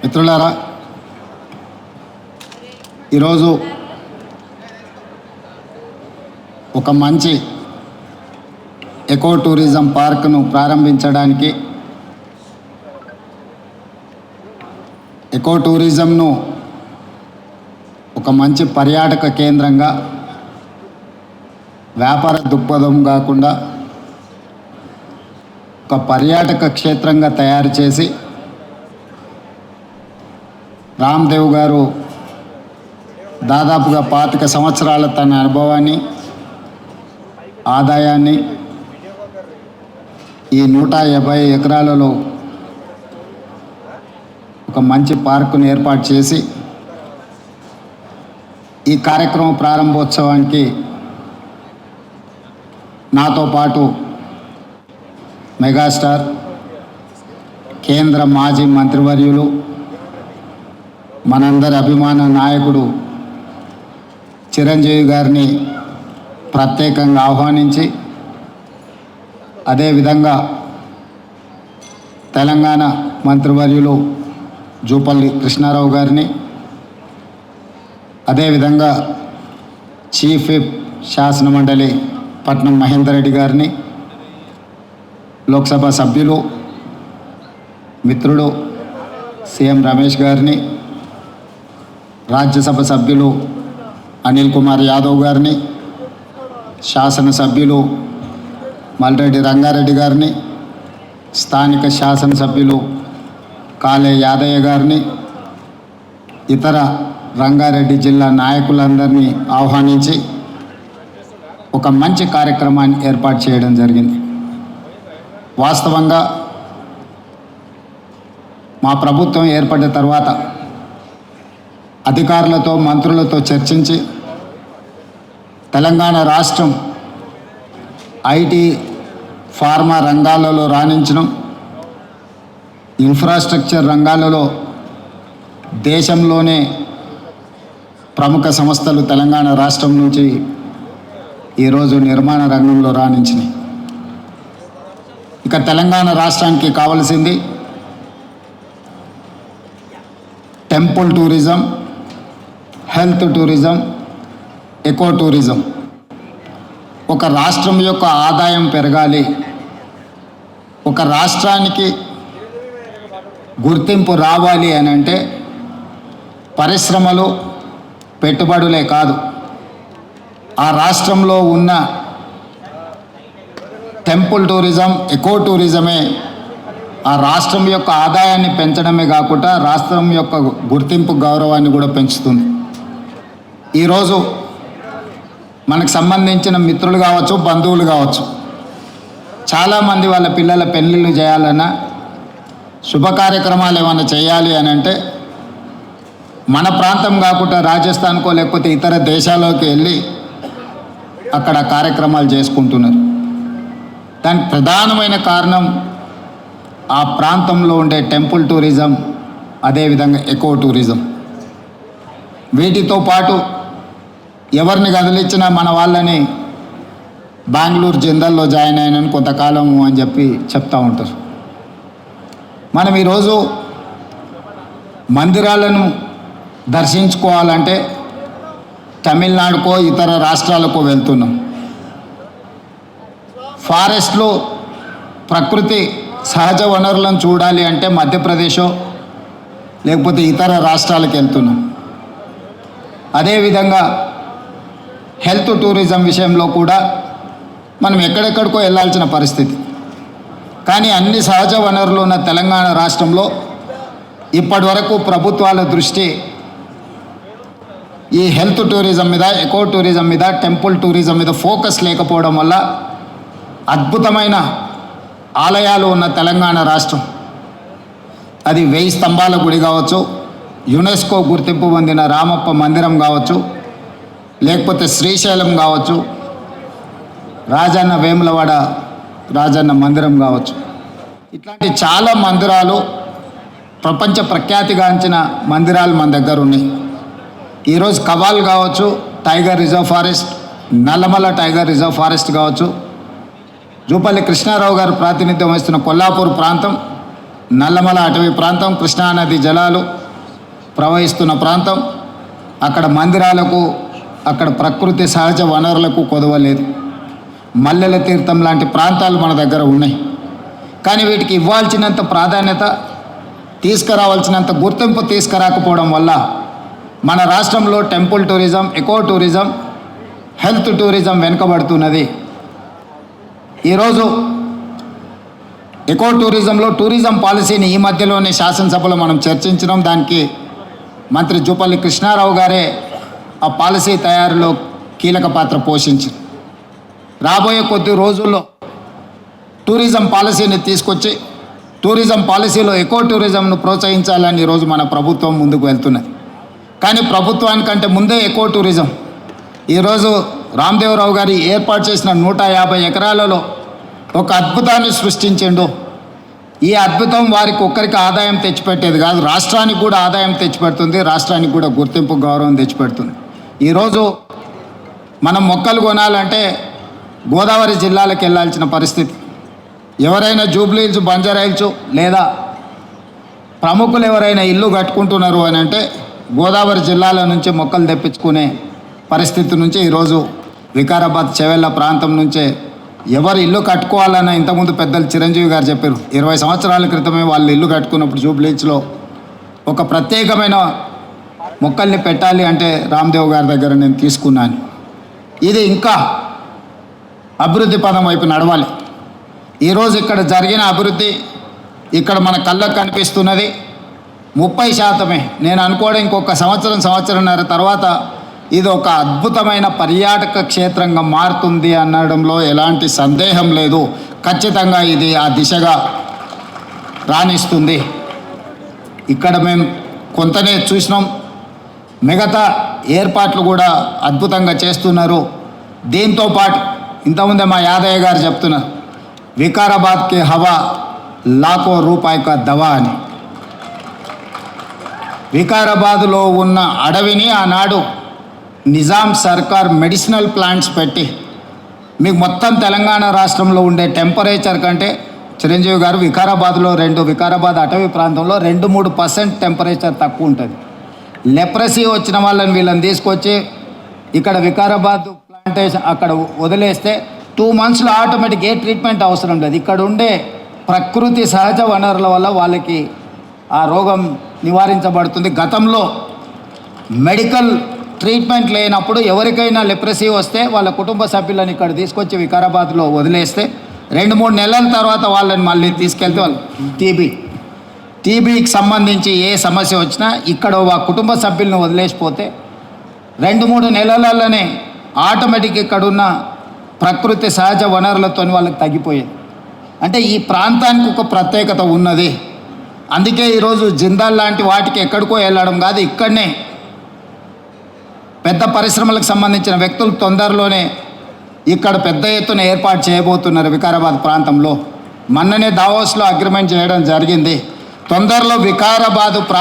మిత్రులారా, ఈరోజు ఒక మంచి ఎకో టూరిజం పార్క్ను ప్రారంభించడానికి, ఎకో టూరిజంను ఒక మంచి పర్యాటక కేంద్రంగా, వ్యాపార దృక్పథం కాకుండా ఒక పర్యాటక క్షేత్రంగా తయారు చేసి రామ్దేవ్ గారు దాదాపుగా 25 సంవత్సరాల తన అనుభవాన్ని, ఆదాయాన్ని ఈ 150 ఎకరాలలో ఒక మంచి పార్కును ఏర్పాటు చేసి ఈ కార్యక్రమం ప్రారంభోత్సవానికి నాతో పాటు మెగాస్టార్, కేంద్ర మాజీ మంత్రివర్యులు, మనందరి అభిమాన నాయకుడు చిరంజీవి గారిని ప్రత్యేకంగా ఆహ్వానించి, అదేవిధంగా తెలంగాణ మంత్రివర్యులు జూపల్లి కృష్ణారావు గారిని, అదేవిధంగా చీఫ్ విప్ శాసనమండలి పట్నం మహేందర్ రెడ్డి గారిని, లోక్సభ సభ్యులు మిత్రుడు సీఎం రమేష్ గారిని, రాజ్యసభ సభ్యులు అనిల్ కుమార్ యాదవ్ గారిని, శాసనసభ్యులు మల్రెడ్డి రంగారెడ్డి గారిని, స్థానిక శాసనసభ్యులు కాళే యాదయ్య గారిని, ఇతర రంగారెడ్డి జిల్లా నాయకులందరినీ ఆహ్వానించి ఒక మంచి కార్యక్రమాన్ని ఏర్పాటు చేయడం జరిగింది. వాస్తవంగా మా ప్రభుత్వం ఏర్పడిన తర్వాత అధికారులతో, మంత్రులతో చర్చించి తెలంగాణ రాష్ట్రం ఐటీ, ఫార్మా రంగాలలో రాణించడం, ఇన్ఫ్రాస్ట్రక్చర్ రంగాలలో దేశంలోనే ప్రముఖ సంస్థలు తెలంగాణ రాష్ట్రం నుంచి ఈరోజు నిర్మాణ రంగంలో రాణించినాయి. ఇక తెలంగాణ రాష్ట్రానికి కావలసింది temple tourism, health tourism, eco tourism. ఒక రాష్ట్రం యొక్క ఆదాయం పెరగాలి, ఒక రాష్ట్రానికి గుర్తింపు రావాలి అని అంటే పరిశ్రమలు, పెట్టుబడులే కాదు, ఆ రాష్ట్రంలో ఉన్న టెంపుల్ టూరిజం, ఎకో టూరిజమే ఆ రాష్ట్రం యొక్క ఆదాయాన్ని పెంచడమే కాకుండా రాష్ట్రం యొక్క గుర్తింపు, గౌరవాన్ని కూడా పెంచుతుంది. ఈరోజు మనకు సంబంధించిన మిత్రులు కావచ్చు, బంధువులు కావచ్చు, చాలామంది వాళ్ళ పిల్లల పెళ్ళిళ్ళు చేయాలన్నా, శుభ కార్యక్రమాలు ఏమైనా చేయాలి అని అంటే మన ప్రాంతం కాకుండా రాజస్థాన్కో లేకపోతే ఇతర దేశాల్లోకి వెళ్ళి అక్కడ కార్యక్రమాలు చేసుకుంటున్నారు. దానికి ప్రధానమైన కారణం ఆ ప్రాంతంలో ఉండే టెంపుల్ టూరిజం, అదేవిధంగా ఎకో టూరిజం. వీటితో పాటు ఎవరిని కదిలిచ్చినా మన వాళ్ళని బెంగళూరు జిందల్లో జాయిన్ అయినని కొంతకాలము అని చెప్పి చెప్తూ ఉంటారు. మనం ఈరోజు మందిరాలను దర్శించుకోవాలంటే తమిళనాడుకో ఇతర రాష్ట్రాలకో వెళ్తున్నాం. ఫారెస్ట్లో ప్రకృతి సహజ వనరులను చూడాలి అంటే మధ్యప్రదేశో లేకపోతే ఇతర రాష్ట్రాలకు వెళ్తున్నాం. అదేవిధంగా హెల్త్ టూరిజం విషయంలో కూడా మనం ఎక్కడెక్కడికో వెళ్ళాల్సిన పరిస్థితి. కానీ అన్ని సహజ వనరులు ఉన్న తెలంగాణ రాష్ట్రంలో ఇప్పటి వరకు ప్రభుత్వాల దృష్టి ఈ హెల్త్ టూరిజం మీద, ఎకో టూరిజం మీద, టెంపుల్ టూరిజం మీద ఫోకస్ లేకపోవడం వల్ల అద్భుతమైన ఆలయాలు ఉన్న తెలంగాణ రాష్ట్రం, అది 1000 స్తంభాల గుడి కావచ్చు, యునెస్కో గుర్తింపు పొందిన రామప్ప మందిరం కావచ్చు, లేకపోతే శ్రీశైలం కావచ్చు, రాజన్న వేములవాడ రాజన్న మందిరం కావచ్చు, ఇట్లాంటి చాలా మందిరాలు, ప్రపంచ ప్రఖ్యాతిగాంచిన మందిరాలు మన దగ్గర ఉన్నాయి. ఈరోజు కవాల్ కావచ్చు, tiger reserve forest, Nallamala tiger reserve forest కావచ్చు, జూపల్లి కృష్ణారావు గారు ప్రాతినిధ్యం వహిస్తున్న కొల్లాపూర్ ప్రాంతం, నల్లమల అటవీ ప్రాంతం, కృష్ణానది జలాలు ప్రవహిస్తున్న ప్రాంతం. అక్కడ మందిరాలకు, అక్కడ ప్రకృతి సహజ వనరులకు కొదవలేదు. మల్లెల తీర్థం లాంటి ప్రాంతాలు మన దగ్గర ఉన్నాయి. కానీ వీటికి ఇవ్వాల్సినంత ప్రాధాన్యత, తీసుకురావాల్సినంత గుర్తింపు తీసుకురాకపోవడం వల్ల మన రాష్ట్రంలో temple tourism, eco tourism, health tourism వెనుకబడుతున్నది. ఈరోజు ఎకో టూరిజంలో టూరిజం పాలసీని ఈ మధ్యలోనే శాసనసభలో మనం చర్చించడం, దానికి మంత్రి జూపల్లి కృష్ణారావు గారే ఆ పాలసీ తయారీలో కీలక పాత్ర పోషించారు. రాబోయే కొద్ది రోజుల్లో టూరిజం పాలసీని తీసుకొచ్చి టూరిజం పాలసీలో ఎకో టూరిజంను ప్రోత్సహించాలని ఈరోజు మన ప్రభుత్వం ముందుకు వెళ్తున్నది. కానీ ప్రభుత్వానికంటే ముందే ఎకో టూరిజం ఈరోజు రామదేవరావు గారి ఏర్పాటు చేసిన 150 ఎకరాలలో ఒక అద్భుతాన్ని సృష్టించిండు. ఈ అద్భుతం వారికి ఒక్కరికి ఆదాయం తెచ్చిపెట్టేది కాదు, రాష్ట్రానికి కూడా ఆదాయం తెచ్చిపెడుతుంది, రాష్ట్రానికి కూడా గుర్తింపు, గౌరవం తెచ్చిపెడుతుంది. ఈరోజు మనం మొక్కలు కొనాలంటే గోదావరి జిల్లాలకు వెళ్ళాల్సిన పరిస్థితి. ఎవరైనా జూబ్లీ హిల్స్, బంజారా హిల్స్ లేదా ప్రముఖులు ఎవరైనా ఇల్లు కట్టుకుంటున్నారు అని అంటే గోదావరి జిల్లాల నుంచి మొక్కలు తెప్పించుకునే పరిస్థితి నుంచి ఈరోజు వికారాబాద్, చెవెళ్ళ ప్రాంతం నుంచే ఎవరు ఇల్లు కట్టుకోవాలన్న ఇంతకుముందు పెద్దలు చిరంజీవి గారు చెప్పారు. 20 సంవత్సరాల క్రితమే వాళ్ళు ఇల్లు కట్టుకున్నప్పుడు జూబ్లీ హిల్స్లో ఒక ప్రత్యేకమైన మొక్కల్ని పెట్టాలి అంటే రామ్దేవ్ గారి దగ్గర నేను తీసుకున్నాను. ఇది ఇంకా అభివృద్ధి పదం వైపు నడవాలి. ఈరోజు ఇక్కడ జరిగిన అభివృద్ధి ఇక్కడ మన కళ్ళకు కనిపిస్తున్నది 30%. నేను అనుకోవడం ఇంకొక సంవత్సరంన్నర తర్వాత ఇది ఒక అద్భుతమైన పర్యాటక క్షేత్రంగా మారుతుంది అనడంలో ఎలాంటి సందేహం లేదు. ఖచ్చితంగా ఇది ఆ దిశగా రాణిస్తుంది. ఇక్కడ మేము కొంతనే చూసినాం, మిగతా ఏర్పాట్లు కూడా అద్భుతంగా చేస్తున్నారు. దీంతో పాటు ఇంతకుముందే మా యాదయ్య గారు చెప్తున్నారు, వికారాబాద్కి హవా లాఖో రూపాయి కా దవా అని. వికారాబాద్లో ఉన్న అడవిని ఆనాడు నిజాం సర్కార్ మెడిసినల్ ప్లాంట్స్ పెట్టి మీకు మొత్తం తెలంగాణ రాష్ట్రంలో ఉండే టెంపరేచర్ కంటే చిరంజీవి గారు వికారాబాద్లో వికారాబాద్ అటవీ ప్రాంతంలో 2-3% టెంపరేచర్ తక్కువ ఉంటుంది. లెప్రసీ వచ్చిన వీళ్ళని తీసుకొచ్చి ఇక్కడ వికారాబాద్ ప్లాంటేషన్ అక్కడ వదిలేస్తే 2 monthsలో ఆటోమేటిక్ ఏ ట్రీట్మెంట్ అవసరం లేదు. ఇక్కడ ఉండే ప్రకృతి సహజ వనరుల వల్ల వాళ్ళకి ఆ రోగం నివారించబడుతుంది. గతంలో మెడికల్ ట్రీట్మెంట్ లేనప్పుడు ఎవరికైనా లెప్రసీ వస్తే వాళ్ళ కుటుంబ సభ్యులను ఇక్కడ తీసుకొచ్చి వికారాబాద్లో వదిలేస్తే 2-3 నెలల తర్వాత వాళ్ళని మళ్ళీ తీసుకెళ్తే వాళ్ళు టీబీకి సంబంధించి ఏ సమస్య వచ్చినా ఇక్కడ ఆ కుటుంబ సభ్యులను వదిలేసిపోతే 2-3 నెలలలోనే ఆటోమేటిక్ ఇక్కడున్న ప్రకృతి సహజ వనరులతో వాళ్ళకి తగ్గిపోయేది. అంటే ఈ ప్రాంతానికి ఒక ప్రత్యేకత ఉన్నది. అందుకే ఈరోజు జిందాల్ లాంటి వాటికి ఎక్కడికో వెళ్ళడం కాదు, ఇక్కడనే పెద్ద పరిశ్రమలకు సంబంధించిన వ్యక్తులు తొందరలోనే ఇక్కడ పెద్ద ఎత్తున ఏర్పాటు చేయబోతున్నారు వికారాబాద్ ప్రాంతంలో. మొన్ననే దావోస్లో అగ్రిమెంట్ చేయడం జరిగింది. తొందరలో వికారాబాదు